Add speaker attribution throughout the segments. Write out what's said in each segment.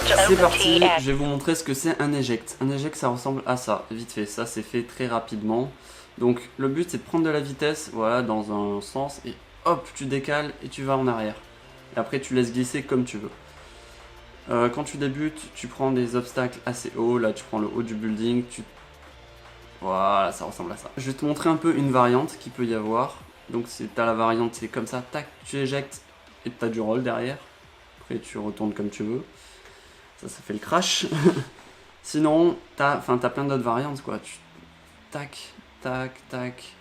Speaker 1: C'est parti, je vais vous montrer ce que c'est un éject. Un éject, ça ressemble à ça, vite fait. Ça, c'est fait très rapidement. Donc, le but, c'est de prendre de la vitesse, voilà, dans un sens, et hop, tu décales et tu vas en arrière. Et après, tu laisses glisser comme tu veux. Quand tu débutes, tu prends des obstacles assez hauts. Là, tu prends le haut du building. Voilà, ça ressemble à ça. Je vais te montrer un peu une variante qu'il peut y avoir. Donc, t'as la variante, c'est comme ça, tac, tu éjectes et t'as du roll derrière. Après, tu retournes comme tu veux. Ça fait le crash. Sinon, t'as plein d'autres variantes, quoi. Tac, tac, tac.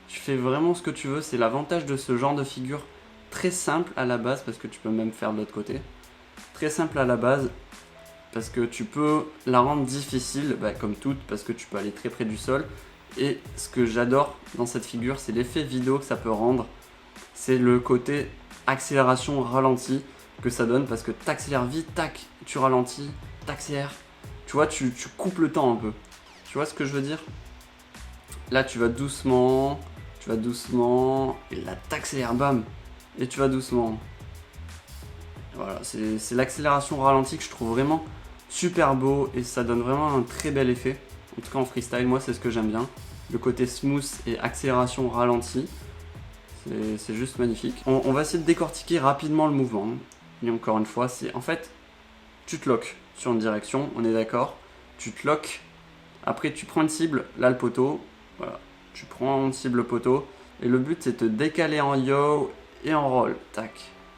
Speaker 1: Tu fais vraiment ce que tu veux. C'est l'avantage de ce genre de figure. Très simple à la base, parce que tu peux même faire de l'autre côté. Très simple à la base, parce que tu peux la rendre difficile, comme toutes, parce que tu peux aller très près du sol. Et ce que j'adore dans cette figure, c'est l'effet vidéo que ça peut rendre. C'est le côté accélération ralenti que ça donne, parce que t'accélères vite, tac, tu ralentis, t'accélères. Tu vois, tu coupes le temps un peu. Tu vois ce que je veux dire? Là, tu vas doucement, et là, t'accélères, bam, et tu vas doucement. Voilà, c'est l'accélération ralentie que je trouve vraiment super beau, et ça donne vraiment un très bel effet. En tout cas en freestyle, moi c'est ce que j'aime bien. Le côté smooth et accélération ralentie, c'est juste magnifique. On va essayer de décortiquer rapidement le mouvement. Et encore une fois, c'est en fait, tu te loques sur une direction, on est d'accord. Tu te loques, après tu prends une cible, là le poteau, voilà. Tu prends une cible poteau, et le but c'est de te décaler en yo et en roll, tac,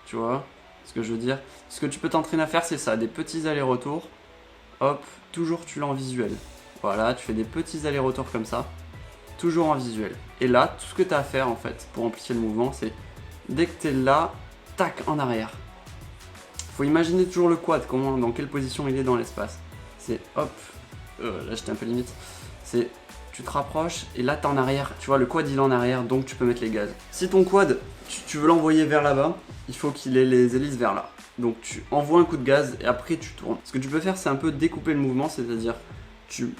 Speaker 1: tu vois ce que je veux dire. Ce que tu peux t'entraîner à faire, c'est ça, des petits allers-retours, hop, toujours tu l'as en visuel. Voilà, tu fais des petits allers-retours comme ça, toujours en visuel. Et là, tout ce que tu as à faire en fait pour amplifier le mouvement, c'est dès que tu es là, tac, en arrière. Faut imaginer toujours le quad, dans quelle position il est dans l'espace. C'est hop, là j'étais un peu limite, c'est tu te rapproches et là t'es en arrière, tu vois le quad il est en arrière, donc tu peux mettre les gaz. Si ton quad, tu veux l'envoyer vers là-bas, il faut qu'il ait les hélices vers là. Donc tu envoies un coup de gaz et après tu tournes. Ce que tu peux faire, c'est un peu découper le mouvement, c'est-à-dire tu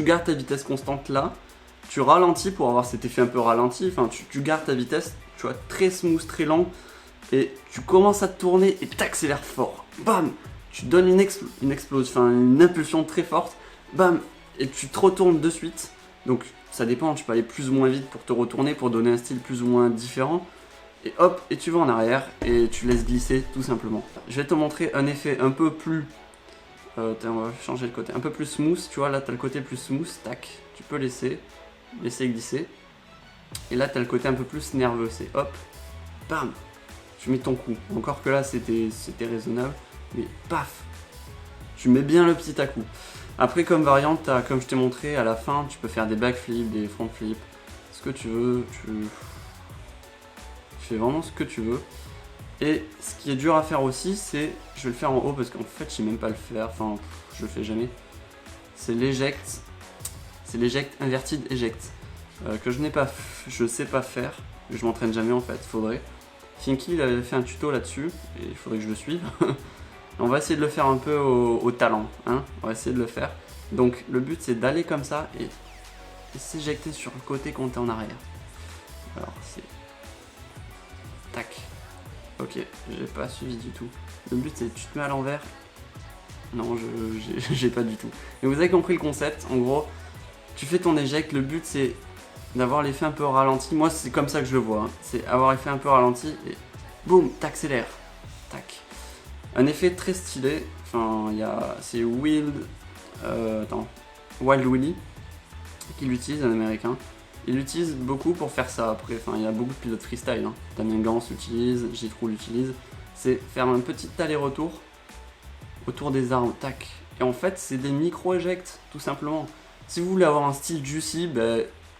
Speaker 1: gardes ta vitesse constante là, tu ralentis pour avoir cet effet un peu ralenti, enfin tu gardes ta vitesse, tu vois, très smooth, très lent, et tu commences à te tourner et t'accélères fort. Bam, tu donnes une explosion, une impulsion très forte, bam, et tu te retournes de suite. Donc ça dépend, tu peux aller plus ou moins vite pour te retourner, pour donner un style plus ou moins différent. Et hop, et tu vas en arrière et tu laisses glisser tout simplement. Je vais te montrer un effet un peu plus... on va changer le côté, un peu plus smooth, tu vois, là tu as le côté plus smooth, tac, tu peux laisser glisser. Et là tu as le côté un peu plus nerveux, c'est hop, bam, tu mets ton coup. Encore que là c'était raisonnable, mais paf, tu mets bien le petit à coup. Après comme variante, comme je t'ai montré, à la fin tu peux faire des backflips, des front flips, ce que tu veux, tu fais vraiment ce que tu veux. Et ce qui est dur à faire aussi, c'est, je vais le faire en haut parce qu'en fait je sais même pas le faire, enfin je le fais jamais. C'est l'éject, inverted eject, que je sais pas faire, je m'entraîne jamais en fait, faudrait. Finky il avait fait un tuto là-dessus, et il faudrait que je le suive. On va essayer de le faire un peu au talent, hein, on va essayer de le faire. Donc le but c'est d'aller comme ça et s'éjecter sur le côté quand t'es en arrière. Alors c'est... Tac. Ok, j'ai pas suivi du tout. Le but c'est tu te mets à l'envers. Non, j'ai pas du tout. Mais vous avez compris le concept, en gros, tu fais ton éject, le but c'est d'avoir l'effet un peu ralenti. Moi c'est comme ça que je le vois, hein. C'est avoir l'effet un peu ralenti et boum, t'accélères. Tac. Un effet très stylé, enfin c'est Wild Willy qui l'utilise, un américain. Il l'utilise beaucoup pour faire ça. Après, il y a beaucoup de pilotes freestyle, hein. Damien Gans l'utilise, J-True l'utilise. C'est faire un petit aller-retour autour des armes, tac. Et en fait, c'est des micro-éjects, tout simplement. Si vous voulez avoir un style juicy,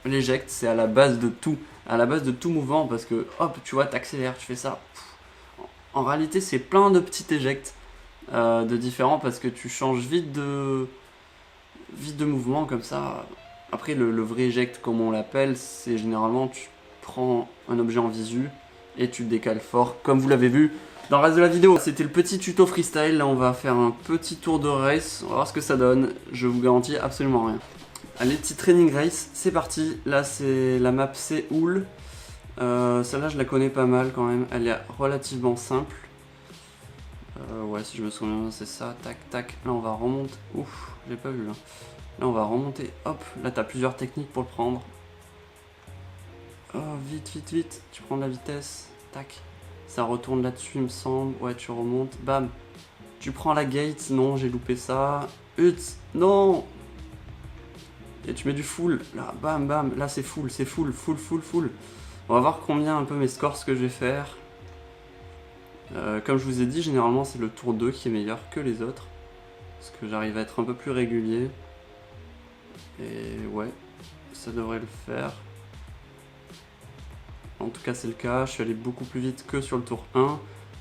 Speaker 1: l'éject, c'est à la base de tout. À la base de tout mouvement, parce que, hop, tu vois, t'accélères, tu fais ça. En réalité, c'est plein de petits éjects de différents, parce que tu changes vite de mouvement, comme ça. Après, le vrai éject, comme on l'appelle, c'est généralement, tu prends un objet en visu, et tu le décales fort, comme vous l'avez vu dans le reste de la vidéo. C'était le petit tuto freestyle, là on va faire un petit tour de race, on va voir ce que ça donne, je vous garantis absolument rien. Allez, petit training race, c'est parti. Là c'est la map Séoul, celle-là je la connais pas mal quand même, elle est relativement simple. Ouais, si je me souviens, c'est ça. Tac, tac. Là, on va remonter. Ouf, j'ai pas vu là. Là, on va remonter. Hop, là, t'as plusieurs techniques pour le prendre. Oh, vite, vite, vite. Tu prends de la vitesse. Tac. Ça retourne là-dessus, il me semble. Ouais, tu remontes. Bam. Tu prends la gate. Non, j'ai loupé ça. Hut. Non. Et tu mets du full. Là, bam, bam. Là, c'est full, full, full, full. On va voir combien un peu mes scores, ce que je vais faire. Comme je vous ai dit, généralement, c'est le tour 2 qui est meilleur que les autres. Parce que j'arrive à être un peu plus régulier. Et ouais, ça devrait le faire. En tout cas, c'est le cas. Je suis allé beaucoup plus vite que sur le tour 1.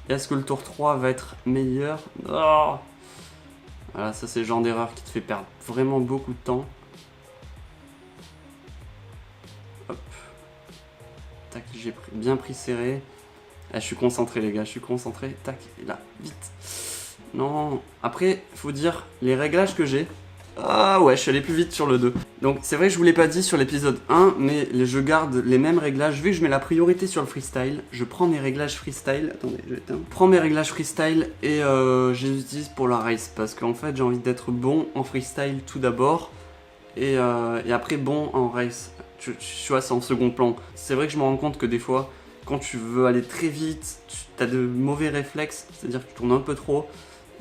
Speaker 1: Est-ce que le tour 3 va être meilleur? Oh, voilà, ça c'est le genre d'erreur qui te fait perdre vraiment beaucoup de temps. Hop. Tac, j'ai bien pris serré. Ah, je suis concentré les gars, je suis concentré. Tac, et là, vite. Non. Après, faut dire, les réglages que j'ai... Ah ouais, je suis allé plus vite sur le 2. Donc c'est vrai que je vous l'ai pas dit sur l'épisode 1, mais je garde les mêmes réglages. Vu que je mets la priorité sur le freestyle, je prends mes réglages freestyle. Attendez, je l'éteins. Je prends mes réglages freestyle et je les utilise pour la race. Parce qu'en fait, j'ai envie d'être bon en freestyle tout d'abord. Et après bon en race. Tu vois, c'est en second plan. C'est vrai que je me rends compte que des fois, quand tu veux aller très vite, tu as de mauvais réflexes. C'est-à-dire que tu tournes un peu trop.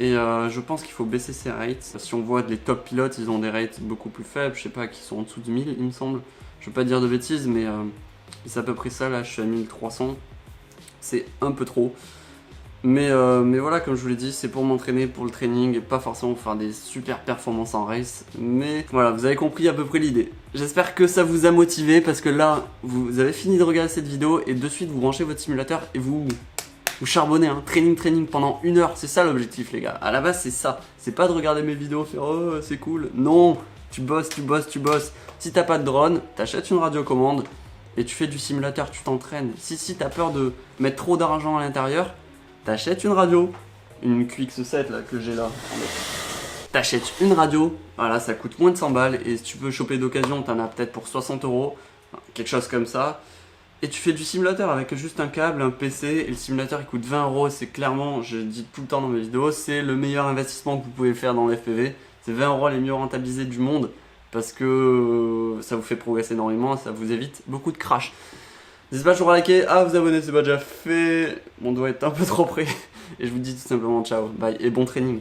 Speaker 1: Et je pense qu'il faut baisser ses rates. Si on voit les top pilotes, ils ont des rates beaucoup plus faibles, je sais pas, qui sont en dessous de 1000 il me semble. Je veux pas dire de bêtises, mais c'est à peu près ça, là je suis à 1300. C'est un peu trop. Mais voilà, comme je vous l'ai dit, c'est pour m'entraîner, pour le training, et pas forcément pour faire des super performances en race. Mais voilà, vous avez compris à peu près l'idée. J'espère que ça vous a motivé, parce que là, vous avez fini de regarder cette vidéo, et de suite vous branchez votre simulateur, et vous charbonnez, hein. Training pendant 1 heure, c'est ça l'objectif les gars. À la base c'est ça, c'est pas de regarder mes vidéos, faire oh c'est cool. Non, tu bosses. Si t'as pas de drone, t'achètes une radiocommande et tu fais du simulateur, tu t'entraînes. Si t'as peur de mettre trop d'argent à l'intérieur, t'achètes une radio, une QX7 là que j'ai là. T'achètes une radio, voilà, ça coûte moins de 100 balles et si tu veux choper d'occasion, t'en as peut-être pour 60 €, quelque chose comme ça. Et tu fais du simulateur avec juste un câble, un PC, et le simulateur il coûte 20 €. C'est clairement, je le dis tout le temps dans mes vidéos, c'est le meilleur investissement que vous pouvez faire dans le FPV. C'est 20 € les mieux rentabilisés du monde parce que ça vous fait progresser énormément, ça vous évite beaucoup de crash. N'hésitez pas toujours à liker, à vous abonner, c'est pas déjà fait. Mon doigt est un peu trop près. Et je vous dis tout simplement ciao, bye et bon training.